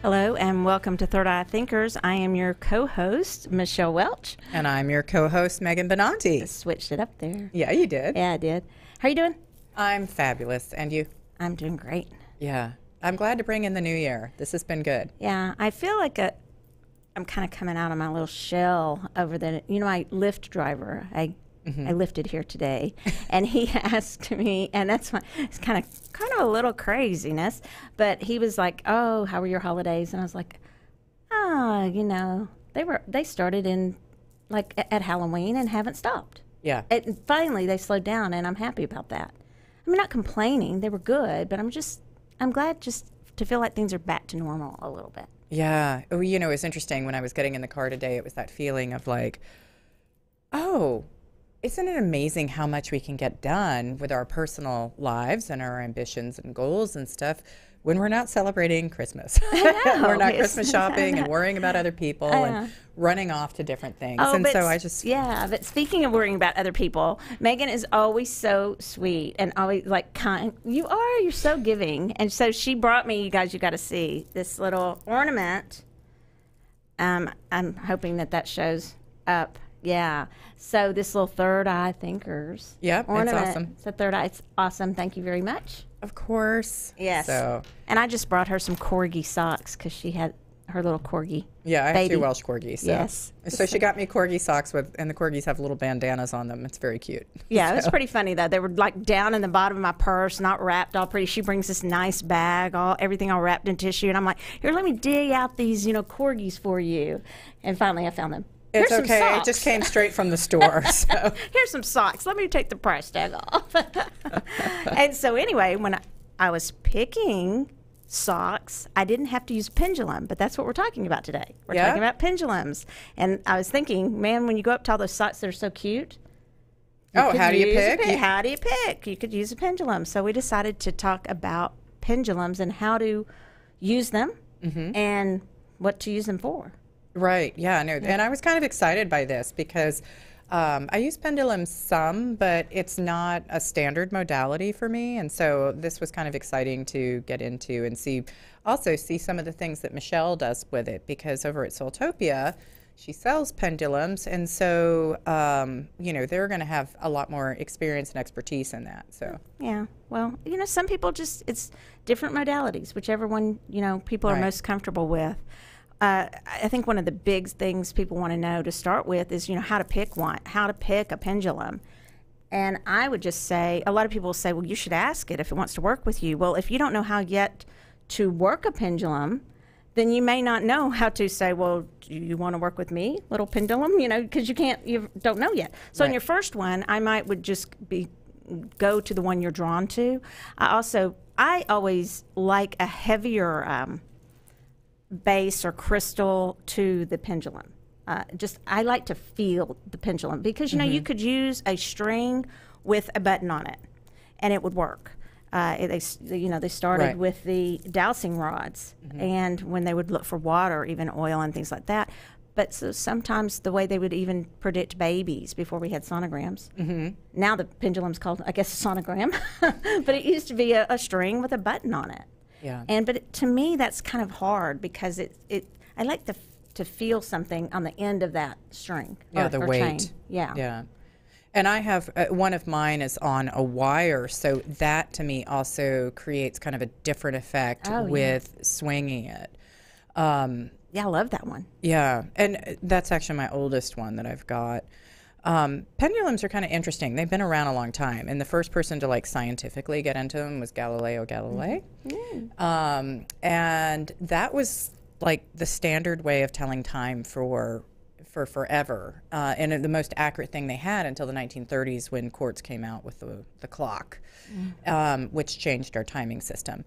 Hello and welcome to Third Eye Thinkers. I am your co-host, Michelle Welch. And I'm your co-host, Megan Benanti. I switched it up there. Yeah, you did. Yeah, I did. How are you doing? I'm fabulous. And you? I'm doing great. Yeah. I'm glad to bring in the new year. This has been good. Yeah, I feel like I'm kind of coming out of my little shell over the, my Lyft driver. I lifted here today, and he asked me, and that's why it's kind of a little craziness, but he was like, "Oh, how were your holidays?" And I was like, they started in like at Halloween and haven't stopped. Yeah. And finally they slowed down, and I'm happy about that. I mean, not complaining; they were good, but I'm glad just to feel like things are back to normal a little bit. Yeah. Oh, it's interesting. When I was getting in the car today, it was that feeling of like, oh, isn't it amazing how much we can get done with our personal lives and our ambitions and goals and stuff when we're not celebrating Christmas? I know. We're not Christmas shopping and worrying about other people and running off to different things. Oh, and but so but speaking of worrying about other people, Megan is always so sweet and always like kind. You're so giving. And so she brought me, you guys, you got to see this little ornament. I'm hoping that shows up. Yeah. So this little Third Eye Thinkers ornament. It's awesome. It's a third eye. It's awesome. Thank you very much. Of course. Yes. And I just brought her some corgi socks because she had her little corgi. Yeah, I have baby. 2 Welsh corgis. So. Yes. So she got me corgi socks and the corgis have little bandanas on them. It's very cute. Yeah, it was pretty funny though. They were like down in the bottom of my purse, not wrapped all pretty. She brings this nice bag, everything all wrapped in tissue, and I'm like, here, let me dig out these, corgis for you. And finally, I found them. It's okay. It just came straight from the store. So. Here's some socks. Let me take the price tag off. And so anyway, when I was picking socks, I didn't have to use a pendulum, but that's what we're talking about today. We're talking about pendulums. And I was thinking, man, when you go up to all those socks that are so cute. How do you pick? How do you pick? You could use a pendulum. So we decided to talk about pendulums and how to use them and what to use them for. Right. Yeah. No. And I was kind of excited by this because I use pendulums some, but it's not a standard modality for me. And so this was kind of exciting to get into and see some of the things that Michelle does with it, because over at Soultopia, she sells pendulums. And so, they're going to have a lot more experience and expertise in that. So, yeah. Well, some people it's different modalities, whichever one, people are most comfortable with. I think one of the big things people want to know to start with is, how to pick a pendulum. And I would just say, a lot of people say, well, you should ask it if it wants to work with you. Well, if you don't know how yet to work a pendulum, then you may not know how to say, well, do you want to work with me, little pendulum? Because you don't know yet. So in your first one, would just go to the one you're drawn to. I always like a heavier base or crystal to the pendulum. I like to feel the pendulum because you could use a string with a button on it and it would work. They started with the dowsing rods and when they would look for water, even oil and things like that. But so sometimes the way they would even predict babies before we had sonograms. Now the pendulum's called, I guess, a sonogram, but it used to be a string with a button on it. Yeah. But to me, that's kind of hard because I like to feel something on the end of that string. Yeah, the weight. Chain. Yeah. Yeah. And I have one of mine is on a wire, so that to me also creates kind of a different effect with swinging it. Yeah, I love that one. Yeah, and that's actually my oldest one that I've got. Pendulums are kind of interesting. They've been around a long time, and the first person to scientifically get into them was Galileo Galilei. And that was the standard way of telling time for forever, and the most accurate thing they had until the 1930s when quartz came out with the clock, which changed our timing system.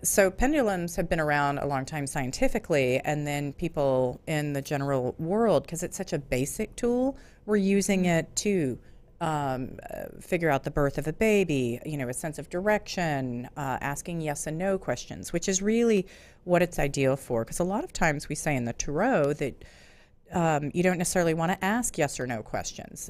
So pendulums have been around a long time scientifically, and then people in the general world, because it's such a basic tool, were using it to figure out the birth of a baby, a sense of direction, asking yes and no questions, which is really what it's ideal for. Because a lot of times we say in the tarot that you don't necessarily want to ask yes or no questions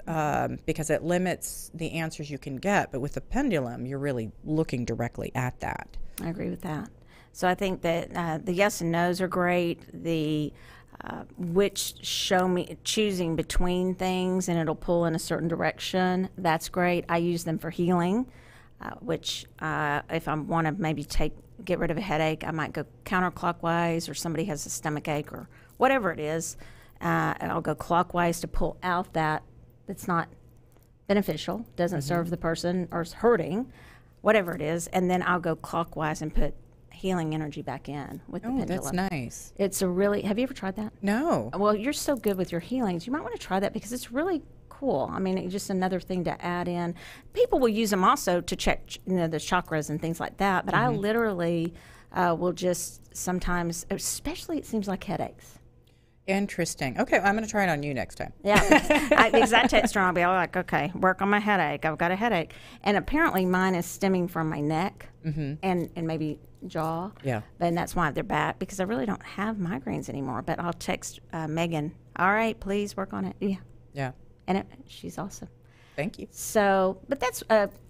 because it limits the answers you can get. But with the pendulum, you're really looking directly at that. I agree with that. So I think that the yes and no's are great. The which show me choosing between things and it'll pull in a certain direction. That's great. I use them for healing, which if I want to maybe get rid of a headache, I might go counterclockwise, or somebody has a stomach ache or whatever it is. I'll go clockwise to pull out that's not beneficial, doesn't serve the person, or is hurting, whatever it is. And then I'll go clockwise and put healing energy back in with the pendulum. That's nice. Have you ever tried that? No. Well, you're so good with your healings. You might want to try that because it's really cool. I mean, it's just another thing to add in. People will use them also to check, the chakras and things like that. But I literally will just sometimes, especially it seems like headaches. Interesting. Okay, I'm going to try it on you next time. Yeah, because I text her and I'll be all like, okay, work on my headache. I've got a headache. And apparently mine is stemming from my neck and maybe jaw. Yeah. And that's why they're back, because I really don't have migraines anymore. But I'll text Megan, all right, please work on it. Yeah. Yeah. And she's awesome. Thank you. So, but that's,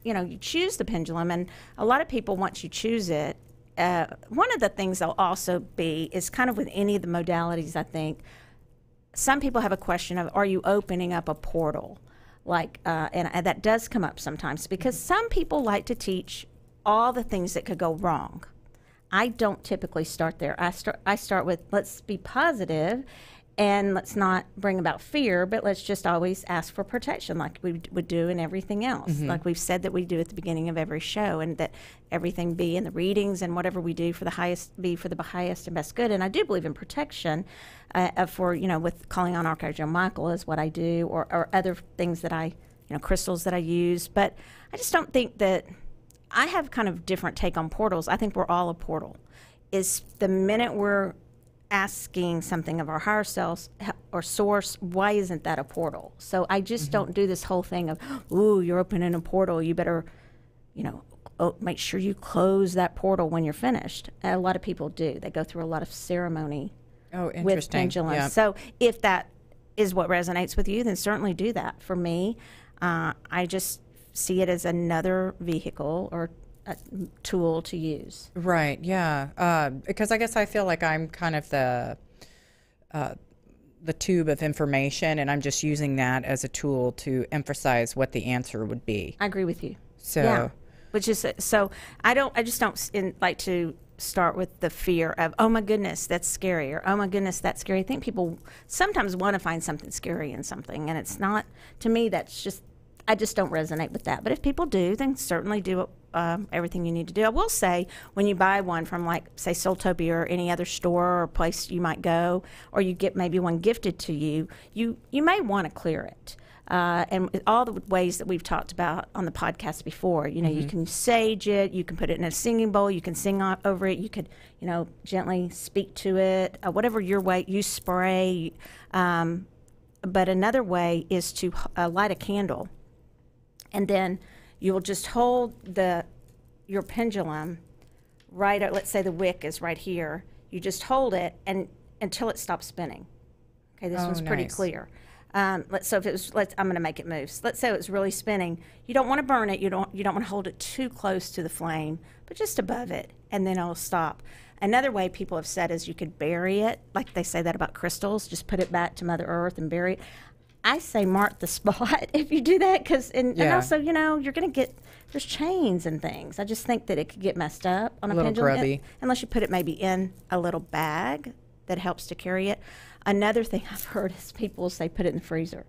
you choose the pendulum. And a lot of people, once you choose it, one of the things they'll also be is kind of with any of the modalities, I think, some people have a question of, are you opening up a portal? Like, and that does come up sometimes, because some people like to teach all the things that could go wrong. I don't typically start there. I start with, let's be positive and let's not bring about fear, but let's just always ask for protection like we would do in everything else. Like we've said that we do at the beginning of every show, and that everything be in the readings and whatever we do for the highest and best good. And I do believe in protection for, with calling on Archangel Michael is what I do, or other things that crystals that I use. But I just don't think that I have kind of different take on portals. I think we're all a portal. Is the minute we're asking something of our higher selves or source, why isn't that a portal? So I just don't do this whole thing of, ooh, you're opening a portal, you better, make sure you close that portal when you're finished. A lot of people do. They go through a lot of ceremony with pendulums. Yeah. So if that is what resonates with you, then certainly do that. For me, I just see it as another vehicle or a tool to use. Right, yeah. Because I guess I feel like I'm kind of the tube of information, and I'm just using that as a tool to emphasize what the answer would be. I agree with you. So, yeah. Which is, so I just don't like to start with the fear of, oh my goodness, that's scary, or oh my goodness, that's scary. I think people sometimes want to find something scary in something, and it's not, to me, I just don't resonate with that. But if people do, then certainly do everything you need to do. I will say, when you buy one from, like, say, Soultopia or any other store or place you might go, or you get maybe one gifted to you, you may want to clear it. And all the ways that we've talked about on the podcast before, you can sage it, you can put it in a singing bowl, you can sing over it, you could, gently speak to it, whatever your way, you spray. But another way is to light a candle. And then you'll just hold your pendulum right, let's say the wick is right here. You just hold it until it stops spinning. Okay, this one's pretty clear. I'm going to make it move. So let's say it was really spinning. You don't want to burn it. You don't want to hold it too close to the flame, but just above it, and then it'll stop. Another way people have said is you could bury it, like they say that about crystals. Just put it back to Mother Earth and bury it. I say mark the spot if you do that, and also, you're going to get, there's chains and things. I just think that it could get messed up on a pendulum. Grubby. Unless you put it maybe in a little bag that helps to carry it. Another thing I've heard is people say put it in the freezer.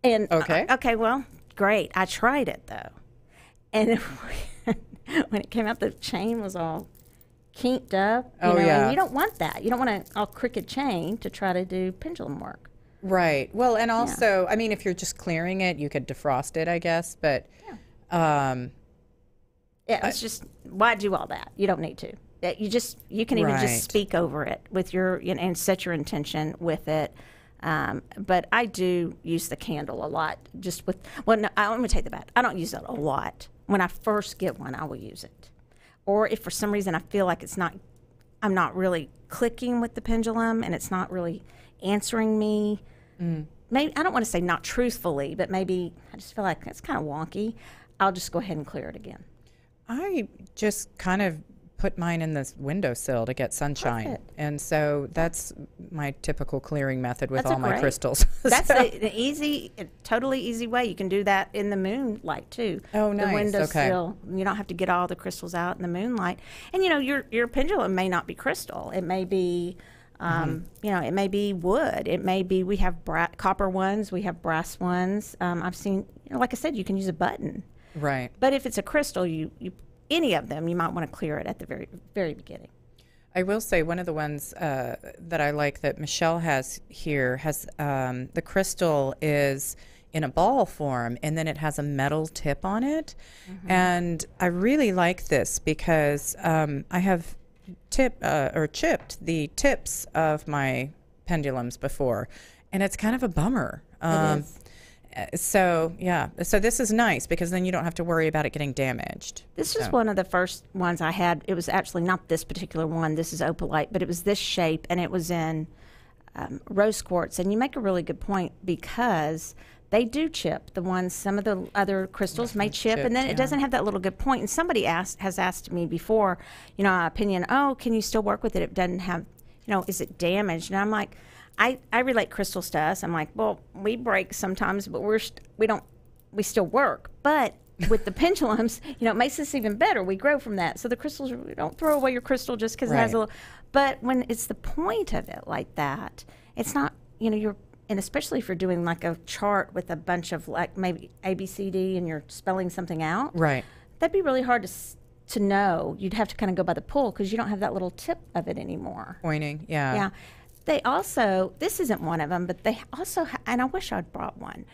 And okay, well, great. I tried it, though. And when it came out, the chain was all kinked up. And you don't want that. You don't want an all crooked chain to try to do pendulum work. Right. Well, and also, I mean, if you're just clearing it, you could defrost it, I guess. But it's just, why do all that? You don't need to. You can even just speak over it with and set your intention with it. But I do use the candle a lot. Let me take that back. I don't use it a lot. When I first get one, I will use it. Or if for some reason I feel like I'm not really clicking with the pendulum and it's not really answering me. Maybe, I don't want to say not truthfully, but maybe I just feel like it's kind of wonky. I'll just go ahead and clear it again. I just kind of put mine in the windowsill to get sunshine. Perfect. And so that's my typical clearing method with That's all my great. crystals. That's So- an easy, a totally easy way. You can do that in the moonlight too. Oh, The nice. windowsill. You don't have to get all the crystals out in the moonlight. And you know, your pendulum may not be crystal. It may be, you know, it may be wood. It may be. We have copper ones. We have brass ones. I've seen, you know, like I said, you can use a button. Right. But if it's a crystal, you any of them, you might want to clear it at the very beginning. I will say one of the ones that I like that Michelle has here has the crystal is in a ball form, and then it has a metal tip on it. And I really like this because I have chipped the tips of my pendulums before, and it's kind of a bummer. It is. So yeah, so this is nice because then you don't have to worry about it getting damaged. This is one of the first ones I had. It was actually not this particular one. This is opalite, but it was this shape, and it was in rose quartz. And you make a really good point because they do chip. Some of the other crystals may chip, and then it doesn't have that little good point. And somebody has asked me before, you know, my opinion. Oh, can you still work with it? It doesn't have, you know, is it damaged? And I'm like, I relate crystals to us. I'm like, well, we break sometimes, but we still work. But with the pendulums, you know, it makes us even better. We grow from that. So the crystals, we don't throw away your crystal just because it has a little. But when it's the point of it like that, it's not, you know, and especially if you're doing like a chart with a bunch of like maybe A, B, C, D, and you're spelling something out. Right. That'd be really hard to know. You'd have to kind of go by the pull because you don't have that little tip of it anymore. Pointing, yeah. Yeah. They also, this isn't one of them, but they also, and I wish I'd brought one.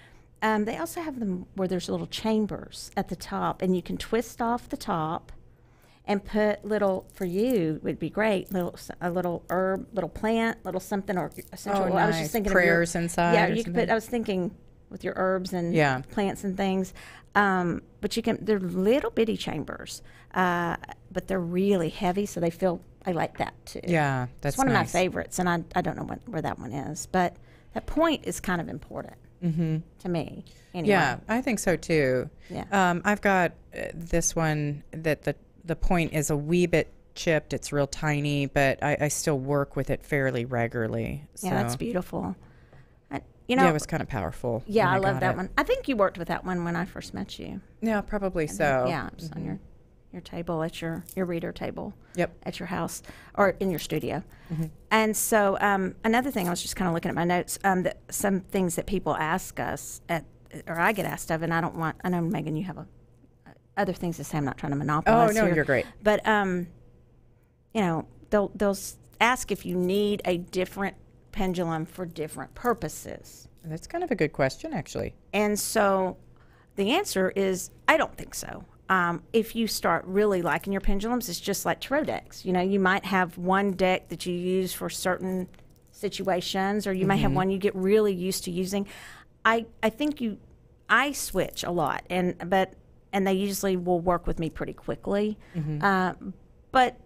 They also have them where there's little chambers at the top, and you can twist off the top and put little, for you, would be great, a little herb, little plant, little something, or essential. Oh, I was nice. just thinking Prayers of inside. Yeah, or you could put, something. I was thinking with your herbs and Yeah. plants and things. But they're little bitty chambers, but they're really heavy, so I like that too. Yeah, that's It's one of my nice. favorites, and I don't know where that one is, but that point is kind of important to me. Anyway. Yeah, I think so too. Yeah. I've got this one that the point is a wee bit chipped. It's real tiny, but I still work with it fairly regularly. So. Yeah, that's beautiful. You know, Yeah, it was kind of powerful. yeah, when I love got that it. one. I think you worked with that one when I first met you. Yeah, probably so. Yeah, it was on your table at your reader table. Yep. At your house or in your studio. And so another thing, I was just kind of looking at my notes. That some things that people ask us or I get asked of, and I don't want. I know, Megan, you have other things to say. I'm not trying to monopolize. Oh no, here. you're great. But you know, they'll ask if you need a different pendulum for different purposes. That's kind of a good question, actually. And so the answer is, I don't think so. If you start really liking your pendulums, it's just like tarot decks. You know, you might have one deck that you use for certain situations, or you may have one you get really used to using. I think I switch a lot, and they usually will work with me pretty quickly. But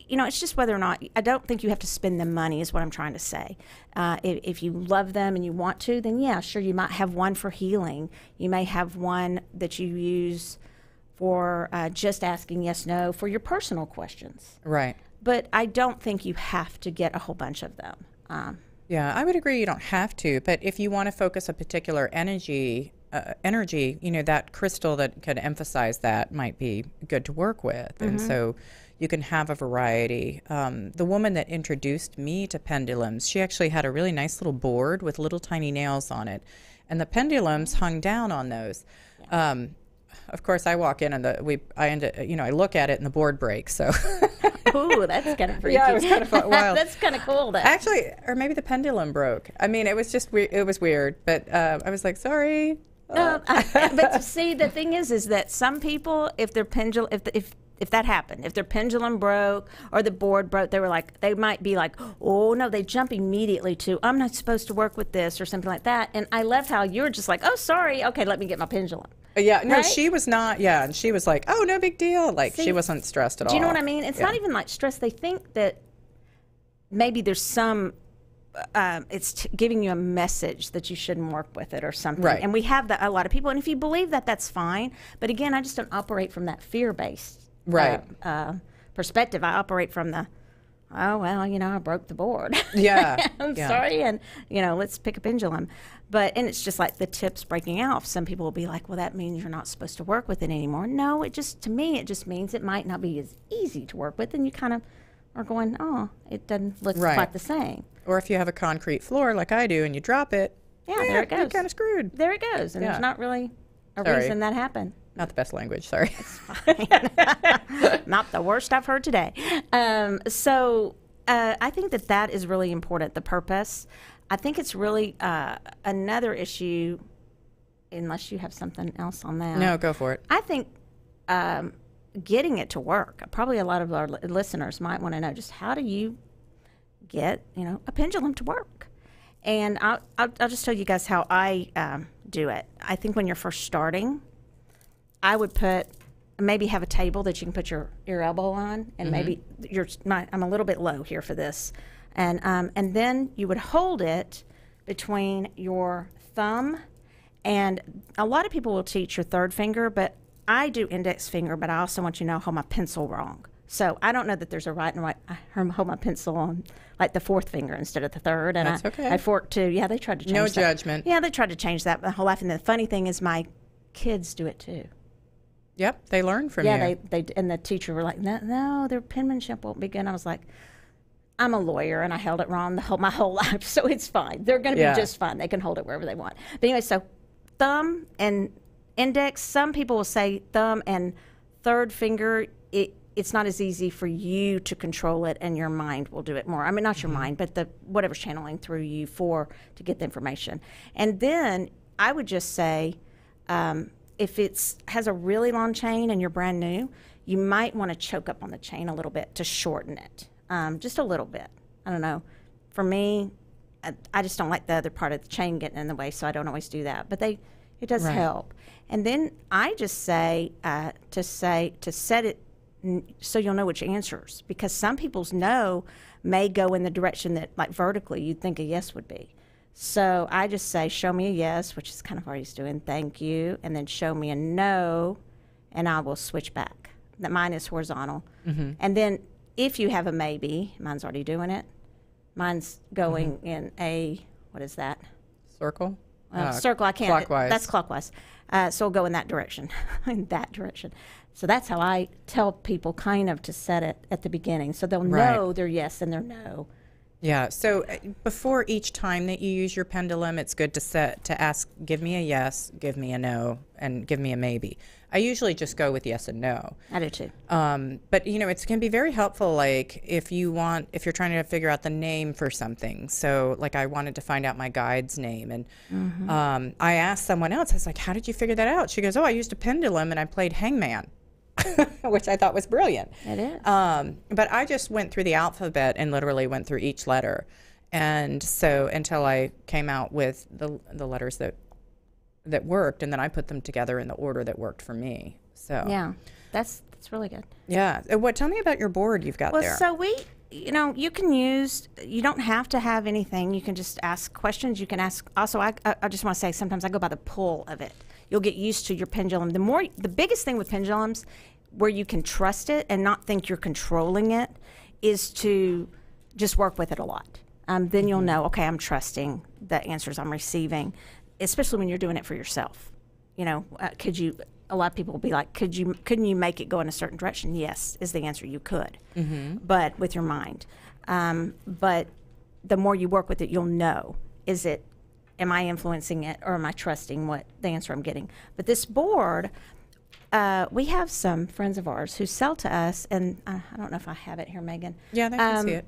you know, it's just whether or not, I don't think you have to spend the money is what I'm trying to say. If you love them and you want to, then yeah, sure, you might have one for healing. You may have one that you use for just asking yes, no, for your personal questions. Right. But I don't think you have to get a whole bunch of them. Yeah, I would agree you don't have to, but if you want to focus a particular energy, you know, that crystal that could emphasize that might be good to work with. And so you can have a variety. The woman that introduced me to pendulums, she actually had a really nice little board with little tiny nails on it. And the pendulums hung down on those. Of course, I walk in and I look at it and the board breaks. So, Ooh, that's kind of freaky. Yeah, it was kind of wild. That's kind of cool, though. Actually, or maybe the pendulum broke. I mean, it was just weird. It was weird, but I was like, sorry. But see, the thing is that some people, if their pendulum, if that happened, if their pendulum broke or the board broke, they might be like, oh no, they jump immediately to, I'm not supposed to work with this or something like that. And I love how you were just like, oh, sorry, okay, let me get my pendulum. Yeah, no, Right? she was not. Yeah, and she was like, oh, no big deal. Like, See, she wasn't stressed at all. Do you know what I mean? It's not even like stress. They think that maybe there's some, it's giving you a message that you shouldn't work with it or something. Right. And we have that, a lot of people. And if you believe that, that's fine. But again, I just don't operate from that fear-based Right. perspective. I operate from the, oh, well, I broke the board. Yeah. I'm sorry. And, let's pick a pendulum. And it's just like the tips breaking off. Some people will be like, well, that means you're not supposed to work with it anymore. No, to me, it just means it might not be as easy to work with. And you kind of are going, oh, it doesn't look quite the same. Or if you have a concrete floor like I do and you drop it, there it goes. You're kind of screwed. There it goes. And there's not really a reason that happened. Not the best language, sorry. It's fine. Not the worst I've heard today. So I think that is really important, the purpose. I think it's really another issue, unless you have something else on that. No, go for it. I think getting it to work, probably a lot of our listeners might want to know just how do you get, a pendulum to work? And I'll just tell you guys how I do it. I think when you're first starting, I would maybe have a table that you can put your elbow on, and maybe I'm a little bit low here for this, and then you would hold it between your thumb, and a lot of people will teach your third finger, but I do index finger, but I also want you to know hold my pencil wrong. So I don't know that there's a right and right. I hold my pencil on like the fourth finger instead of the third. And That's okay. I fork too. Yeah, they tried to change that. No judgment. Yeah, they tried to change that my whole life. And the funny thing is my kids do it too. Yep, they learn from you. Yeah, they and the teacher were like, no, their penmanship won't be good. And I was like, I'm a lawyer and I held it wrong my whole life, so it's fine. They're going to be just fine. They can hold it wherever they want. But anyway, so thumb and index, some people will say thumb and third finger, it's not as easy for you to control it, and your mind will do it more. I mean, not your mind, but whatever's channeling through you to get the information. And then I would just say, if it has a really long chain and you're brand new, you might want to choke up on the chain a little bit to shorten it, just a little bit. I don't know. For me, I just don't like the other part of the chain getting in the way, so I don't always do that. But it does help. And then I just say to set it so you'll know which answers, because some people's no may go in the direction that, like vertically, you'd think a yes would be. So I just say, show me a yes, which is kind of what he's doing, thank you, and then show me a no, and I will switch back. That mine is horizontal. And then if you have a maybe, mine's already doing it. Mine's going in a, what is that? Circle? Circle, I can't. Clockwise. That's clockwise. So I'll go in that direction, So that's how I tell people kind of to set it at the beginning, so they'll know their yes and their no. Yeah. So before each time that you use your pendulum, it's good to ask, give me a yes, give me a no, and give me a maybe. I usually just go with yes and no. I do too. But it can be very helpful, like if you're trying to figure out the name for something. So like I wanted to find out my guide's name, and I asked someone else, I was like, how did you figure that out? She goes, oh, I used a pendulum and I played hangman. Which I thought was brilliant. It is. But I just went through the alphabet and literally went through each letter. And so until I came out with the letters that worked, and then I put them together in the order that worked for me. So yeah, that's really good. Yeah. Tell me about your board you've got there. Well, so you don't have to have anything. You can just ask questions. You can ask, also, I just want to say, sometimes I go by the pull of it. You'll get used to your pendulum. The biggest thing with pendulums, where you can trust it and not think you're controlling it, is to just work with it a lot. Then you'll know, okay, I'm trusting the answers I'm receiving, especially when you're doing it for yourself. A lot of people will be like, couldn't you make it go in a certain direction? Yes, is the answer. You could, but with your mind. But the more you work with it, you'll know, am I influencing it, or am I trusting the answer I'm getting? But this board, we have some friends of ours who sell to us, and I don't know if I have it here, Megan. Yeah, they can see it.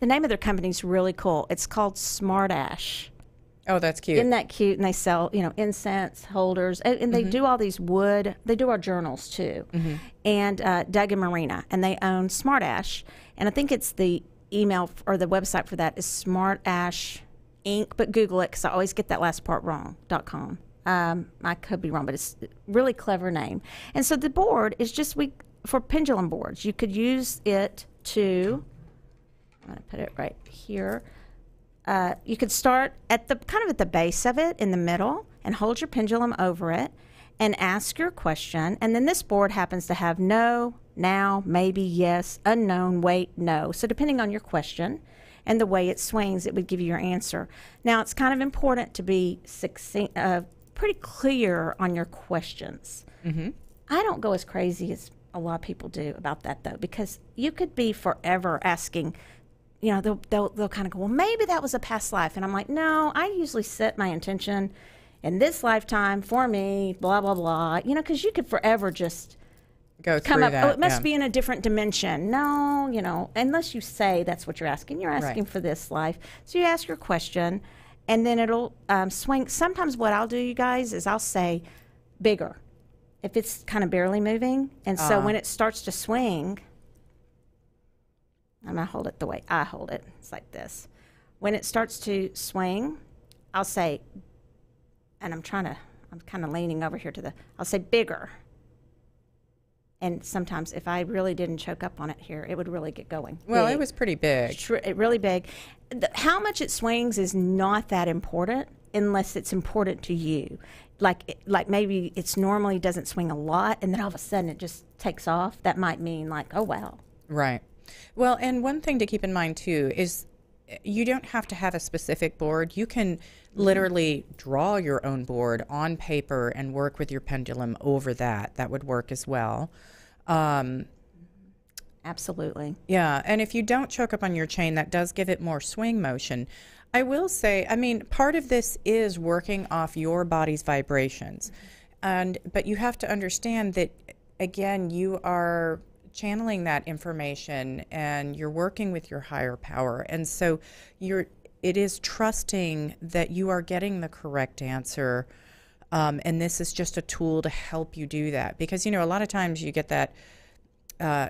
The name of their company is really cool. It's called Smart Ash. Oh, that's cute. Isn't that cute? And they sell, incense holders, and they do all these wood. They do our journals too. And Doug and Marina, and they own Smart Ash, and I think it's the email or the website for that is Smart Ash Inc., but Google it because I always get that last part wrong, .com. I could be wrong, but it's a really clever name. And so the board is just for pendulum boards. You could use it to, I'm going to put it right here. You could start at the base of it in the middle and hold your pendulum over it and ask your question. And then this board happens to have no now, maybe, yes, unknown, wait, no. So depending on your question and the way it swings, it would give you your answer. Now, it's kind of important to be succinct, pretty clear on your questions. Mm-hmm. I don't go as crazy as a lot of people do about that, though, because you could be forever asking, you know, they'll kind of go, well, maybe that was a past life. And I'm like, no, I usually set my intention in this lifetime for me, blah, blah, blah, you know, because you could forever just go come through up, that. oh, it must be in a different dimension. No, you know, unless you say that's what you're asking. You're asking for this life. So you ask your question, and then it'll swing. Sometimes what I'll do, you guys, is I'll say bigger if it's kind of barely moving. And so when it starts to swing, I'm going to hold it the way I hold it. It's like this. When it starts to swing, I'll say, and I'm kind of leaning over here I'll say bigger. And sometimes if I really didn't choke up on it here, it would really get going. Well, it was pretty big. Really big. How much it swings is not that important unless it's important to you. Like maybe it's normally doesn't swing a lot, and then all of a sudden it just takes off. That might mean like, oh, wow. Right. Well, and one thing to keep in mind, too, is you don't have to have a specific board. You can literally draw your own board on paper and work with your pendulum over that. That would work as well. Absolutely. Yeah, and if you don't choke up on your chain, that does give it more swing motion. I will say, I mean, part of this is working off your body's vibrations. But you have to understand that, again, you are channeling that information and you're working with your higher power. And so it is trusting that you are getting the correct answer. And this is just a tool to help you do that. Because, you know, a lot of times you get that,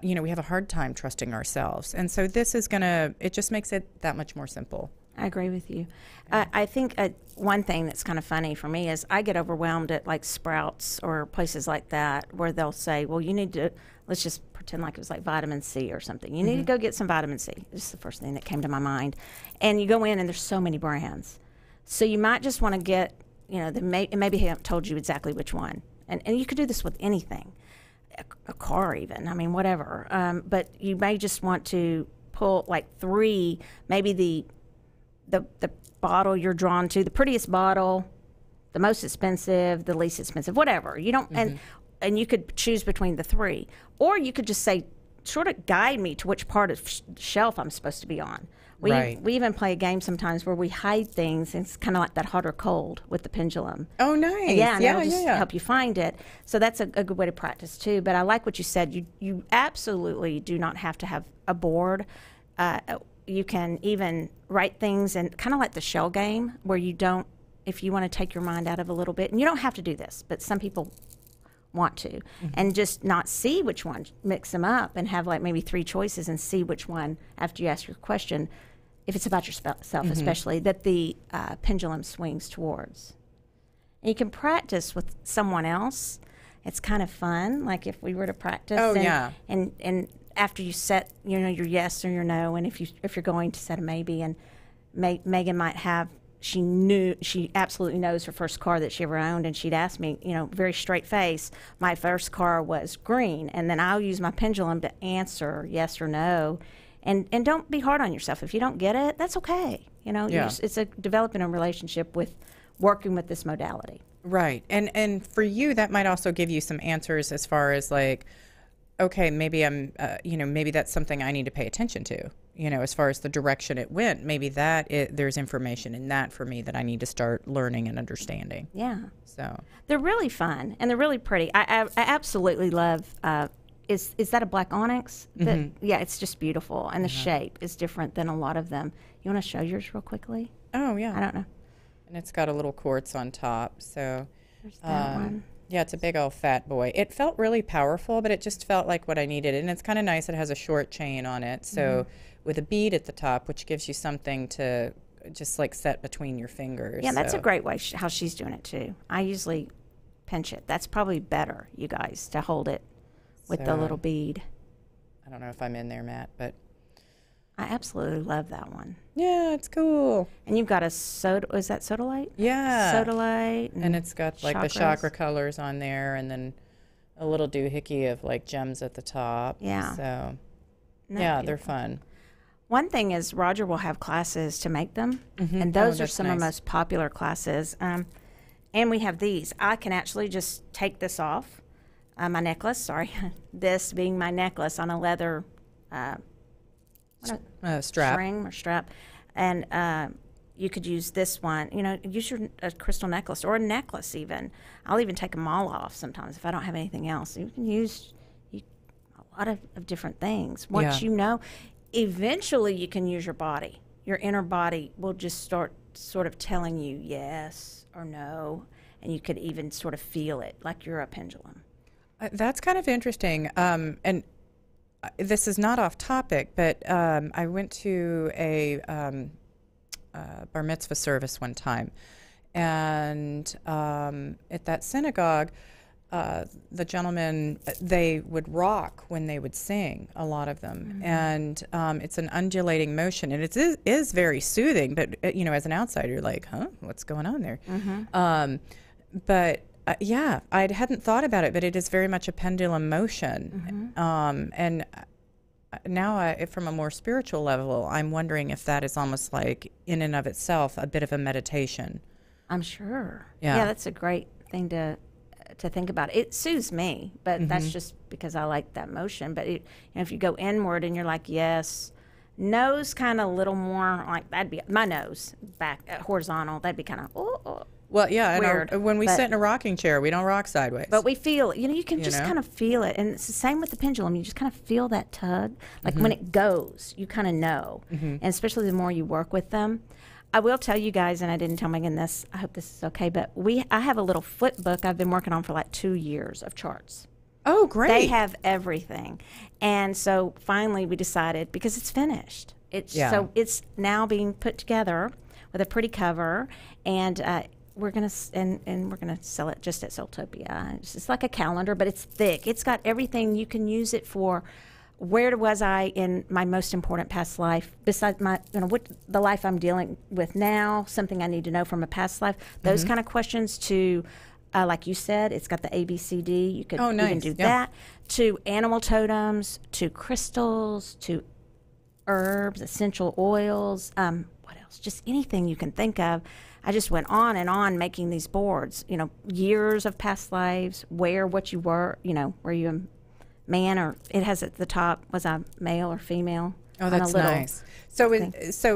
you know, we have a hard time trusting ourselves. And so this is it just makes it that much more simple. I agree with you. I think one thing that's kind of funny for me is I get overwhelmed at like Sprouts or places like that where they'll say, well, you need to, let's just pretend like it was like vitamin C or something. You need to go get some vitamin C. This is the first thing that came to my mind. And you go in and there's so many brands. So you might just want to get, you know, maybe they haven't told you exactly which one. And you could do this with anything, a car even, I mean, whatever. But you may just want to pull like 3, maybe the bottle you're drawn to, the prettiest bottle, the most expensive, the least expensive, whatever. You don't, and you could choose between the 3. Or you could just say, sort of guide me to which part of the shelf I'm supposed to be on. We even play a game sometimes where we hide things, and it's kind of like that hot or cold with the pendulum. Oh, nice. Yeah, and it'll just help you find it. So that's a good way to practice, too. But I like what you said. You absolutely do not have to have a board. You can even write things, and kind of like the shell game where you don't, if you want to take your mind out of a little bit, and you don't have to do this, but some people want to, and just not see which one, mix them up and have like maybe 3 choices and see which one, after you ask your question, if it's about yourself especially, that the pendulum swings towards. And you can practice with someone else. It's kind of fun, like if we were to practice. Oh, and after you set, you know, your yes or your no, and if you're going to set a maybe, and Megan might have, she absolutely knows her first car that she ever owned, and she'd ask me, you know, very straight face, my first car was green, and then I'll use my pendulum to answer yes or no, and don't be hard on yourself. If you don't get it, that's okay. You know, it's developing a relationship with working with this modality. Right, and for you, that might also give you some answers as far as like, okay, maybe I'm, you know, maybe that's something I need to pay attention to. You know, as far as the direction it went, maybe there's information in that for me that I need to start learning and understanding. Yeah. So they're really fun and they're really pretty. I absolutely love. Is that a black onyx? Yeah, it's just beautiful, and the shape is different than a lot of them. You want to show yours real quickly? Oh yeah. I don't know. And it's got a little quartz on top, so. There's that one. Yeah, it's a big old fat boy. It felt really powerful, but it just felt like what I needed. And it's kind of nice. It has a short chain on it. So with a bead at the top, which gives you something to just like set between your fingers. Yeah, that's a great way how she's doing it too. I usually pinch it. That's probably better, you guys, to hold it with the little bead. I don't know if I'm in there, Matt, but. I absolutely love that one. Yeah, it's cool. And you've got a is that sodalite? Yeah. Sodalite. And it's got like the chakra colors on there, and then a little doohickey of like gems at the top. Yeah. So Not yeah, they're beautiful. fun. One thing is Roger will have classes to make them, Mhm. and Oh, those are that's some of the nice. most popular classes. And we have these. I can actually just take this off, my necklace, sorry, this being my necklace on a leather Strap. string or strap. And you could use this one, use your crystal necklace or a necklace even. I'll even take them all off sometimes if I don't have anything else. You can use a lot of different things. Once Yeah. eventually you can use your body. Your inner body will just start sort of telling you yes or no, and you could even sort of feel it like you're a pendulum. That's kind of interesting. And this is not off topic, but I went to a bar mitzvah service one time, and at that synagogue, the gentlemen, they would rock when they would sing, a lot of them. And it's an undulating motion, and it is very soothing, but, as an outsider, you're like, huh, what's going on there? But yeah, I hadn't thought about it, but it is very much a pendulum motion. And now, from a more spiritual level, I'm wondering if that is almost like, in and of itself, a bit of a meditation. I'm sure. Yeah. That's a great thing to think about. It soothes me, but that's just because I like that motion. But if you go inward and you're like, yes, nose kind of a little more like that'd be my nose back horizontal. That'd be kind of Well, yeah, weird, and when we but- sit in a rocking chair, we don't rock sideways. But we feel it. You can just know? kind of feel it. And it's the same with the pendulum. You just kind of feel that tug. Like when it goes, you kind of know. And especially the more you work with them. I will tell you guys, and I didn't tell Megan this, I hope this is okay, but I have a little flip book I've been working on for like 2 years of charts. Oh, great. They have everything. And so finally we decided, because it's finished. So it's now being put together with a pretty cover, and we're gonna sell it just at Soultopia. It's like a calendar, but it's thick. It's got everything. You can use it for where was I in my most important past life, besides my what the life I'm dealing with now, something I need to know from a past life. Those kind of questions to. Like you said, it's got the ABCD. You could even do that. To animal totems, to crystals, to herbs, essential oils. What else? Just anything you can think of. I just went on and on making these boards. Years of past lives, what you were. Were you a man, or it has at the top, was I male or female? Oh, that's nice. So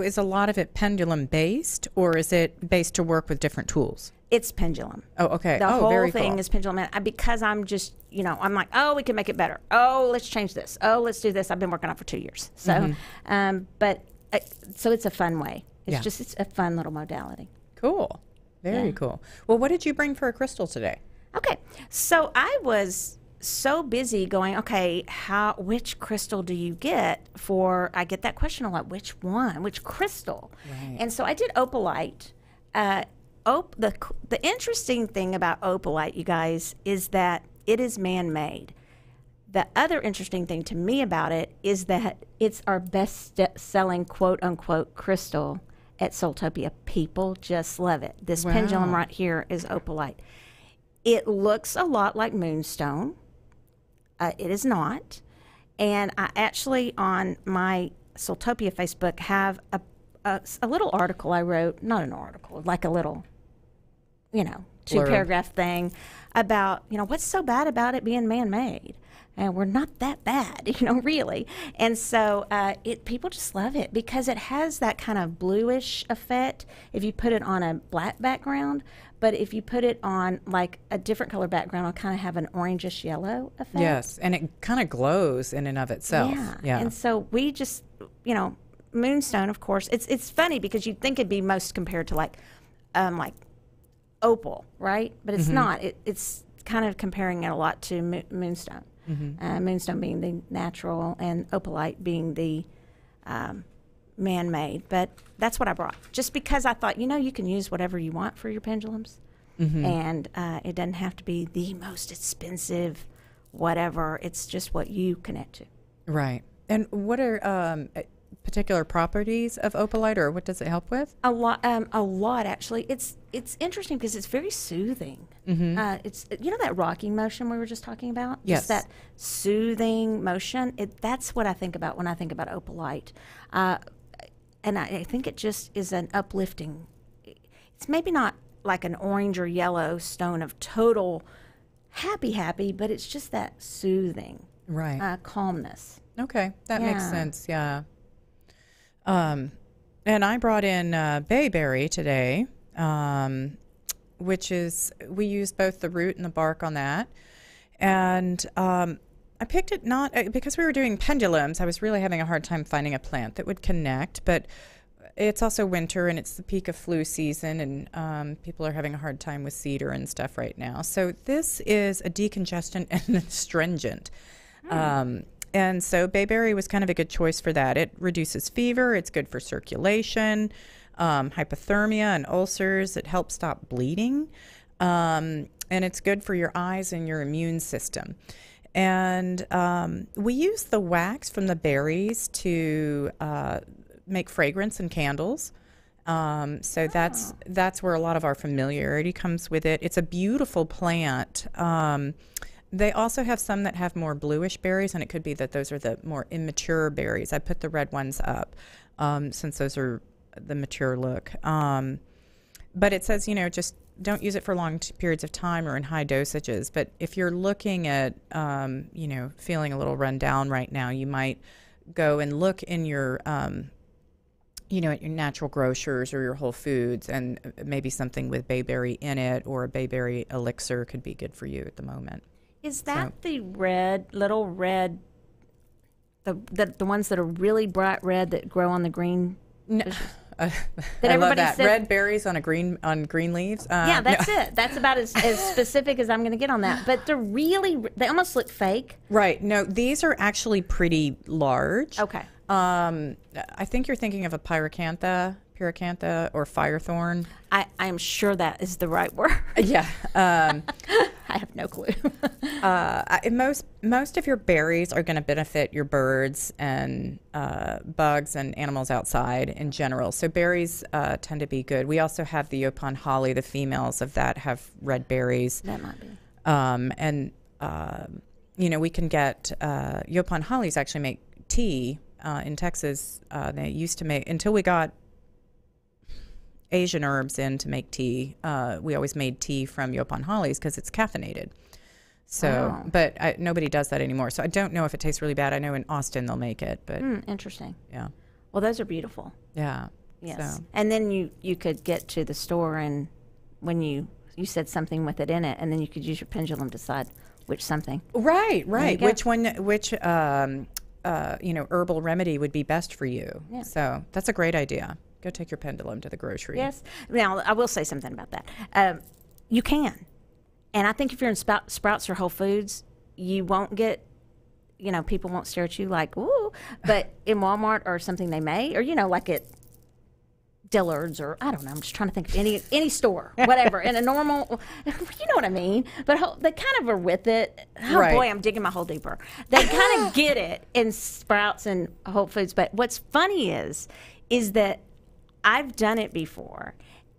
is a lot of it pendulum based, or is it based to work with different tools? It's pendulum. Oh, okay. The whole very thing cool. is pendulum. And because I'm just, I'm like, oh, we can make it better. Oh, let's change this. Oh, let's do this. I've been working on it for 2 years. So, so it's a fun way. It's a fun little modality. Cool. Very cool. Well, what did you bring for a crystal today? Okay. So I was so busy going, okay, which crystal do you get I get that question a lot, which crystal? Right. And so I did opalite. The interesting thing about opalite, you guys, is that it is man-made. The other interesting thing to me about it is that it's our best-selling quote-unquote crystal at Soultopia. People just love it. This pendulum right here is opalite. It looks a lot like moonstone. It is not. And I actually, on my Soultopia Facebook, have a little article I wrote, not an article, like a little, two-paragraph thing about, what's so bad about it being man-made? And we're not that bad, really. And so people just love it because it has that kind of bluish effect if you put it on a black background. But if you put it on like a different color background, it'll kind of have an orangish yellow effect. Yes, and it kind of glows in and of itself. Yeah. And so we just, moonstone, of course. It's funny because you'd think it'd be most compared to like opal, right? But it's not. It's kind of comparing it a lot to moonstone. Moonstone being the natural and opalite being the man-made. But that's what I brought. Just because I thought, you can use whatever you want for your pendulums. And it doesn't have to be the most expensive whatever. It's just what you connect to. Right. And what are particular properties of opalite, or what does it help with? A lot actually. It's interesting because it's very soothing. It's that rocking motion we were just talking about. Yes, just that soothing motion. That's what I think about when I think about opalite, and I think it just is an uplifting. It's maybe not like an orange or yellow stone of total happy, but it's just that soothing, right, calmness. Okay, that makes sense. Yeah. And I brought in bayberry today, which is, we use both the root and the bark on that. And I picked it not because we were doing pendulums. I was really having a hard time finding a plant that would connect, but it's also winter and it's the peak of flu season, and people are having a hard time with cedar and stuff right now. So this is a decongestant and astringent. And so bayberry was kind of a good choice for that. It reduces fever. It's good for circulation, hypothermia and ulcers. It helps stop bleeding. And it's good for your eyes and your immune system. And we use the wax from the berries to make fragrance and candles. So that's where a lot of our familiarity comes with it. It's a beautiful plant. They also have some that have more bluish berries, and it could be that those are the more immature berries. I put the red ones up since those are the mature look. But it says, just don't use it for long periods of time or in high dosages. But if you're looking at, feeling a little run down right now, you might go and look in your, at your natural grocers or your Whole Foods, and maybe something with bayberry in it or a bayberry elixir could be good for you at the moment. Is that the little red, the ones that are really bright red that grow on the green? No. I love that. Red berries on green leaves. Yeah, that's it. That's about as specific as I'm going to get on that. But they almost look fake. Right. No, these are actually pretty large. Okay. I think you're thinking of a pyracantha or firethorn. I am sure that is the right word. Yeah. I have no clue. Most of your berries are going to benefit your birds and bugs and animals outside in general. So berries tend to be good. We also have the Yopon holly. The females of that have red berries. That might be. We can get Yopon hollies actually make tea in Texas. They used to make, until we got Asian herbs in to make tea. We always made tea from Yopon hollies because it's caffeinated. So, but nobody does that anymore. So I don't know if it tastes really bad. I know in Austin they'll make it, but interesting. Yeah. Well, those are beautiful. Yeah. Yes. So. And then you could get to the store, and when you said something with it in it, and then you could use your pendulum to decide which something. Right. Which herbal remedy would be best for you. Yeah. So that's a great idea. Go take your pendulum to the grocery. Yes. Now, I will say something about that. You can. And I think if you're in Sprouts or Whole Foods, you won't get, people won't stare at you like, ooh. But in Walmart or something they may, or, like at Dillard's, or I don't know, I'm just trying to think of any store, whatever, in a normal, you know what I mean? But they kind of are with it. Oh, right. Boy, I'm digging my hole deeper. They kind of get it in Sprouts and Whole Foods. But what's funny is that I've done it before,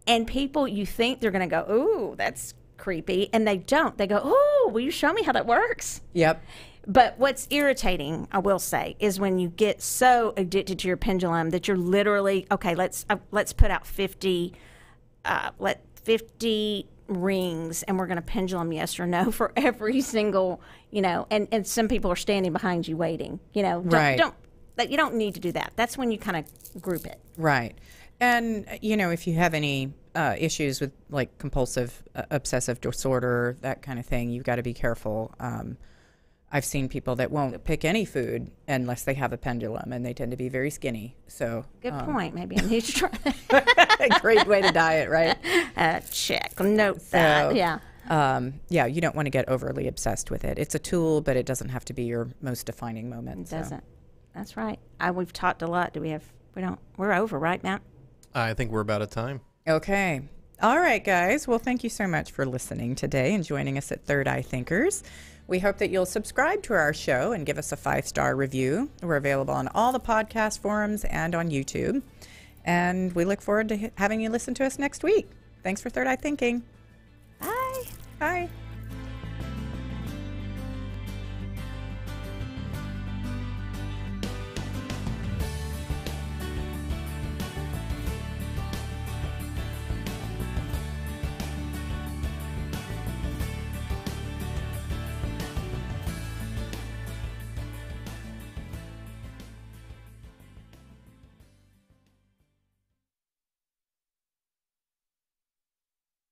and people, you think they're going to go, ooh, that's creepy, and they don't. They go, ooh, will you show me how that works? Yep. But what's irritating, I will say, is when you get so addicted to your pendulum that you're literally, okay, let's put out 50 rings, and we're going to pendulum yes or no for every single, and some people are standing behind you waiting, Right. You don't need to do that. That's when you kind of group it. Right. And, if you have any issues with like compulsive obsessive disorder, that kind of thing, you've got to be careful. I've seen people that won't pick any food unless they have a pendulum, and they tend to be very skinny. So good point. Maybe I need to try that. Great way to diet, right? Check. Note that. Yeah. You don't want to get overly obsessed with it. It's a tool, but it doesn't have to be your most defining moment. It doesn't. That's right. We've talked a lot. We're over, right, Matt? I think we're about at time. Okay. All right, guys. Well, thank you so much for listening today and joining us at Third Eye Thinkers. We hope that you'll subscribe to our show and give us a 5-star review. We're available on all the podcast forums and on YouTube. And we look forward to having you listen to us next week. Thanks for Third Eye Thinking. Bye. Bye.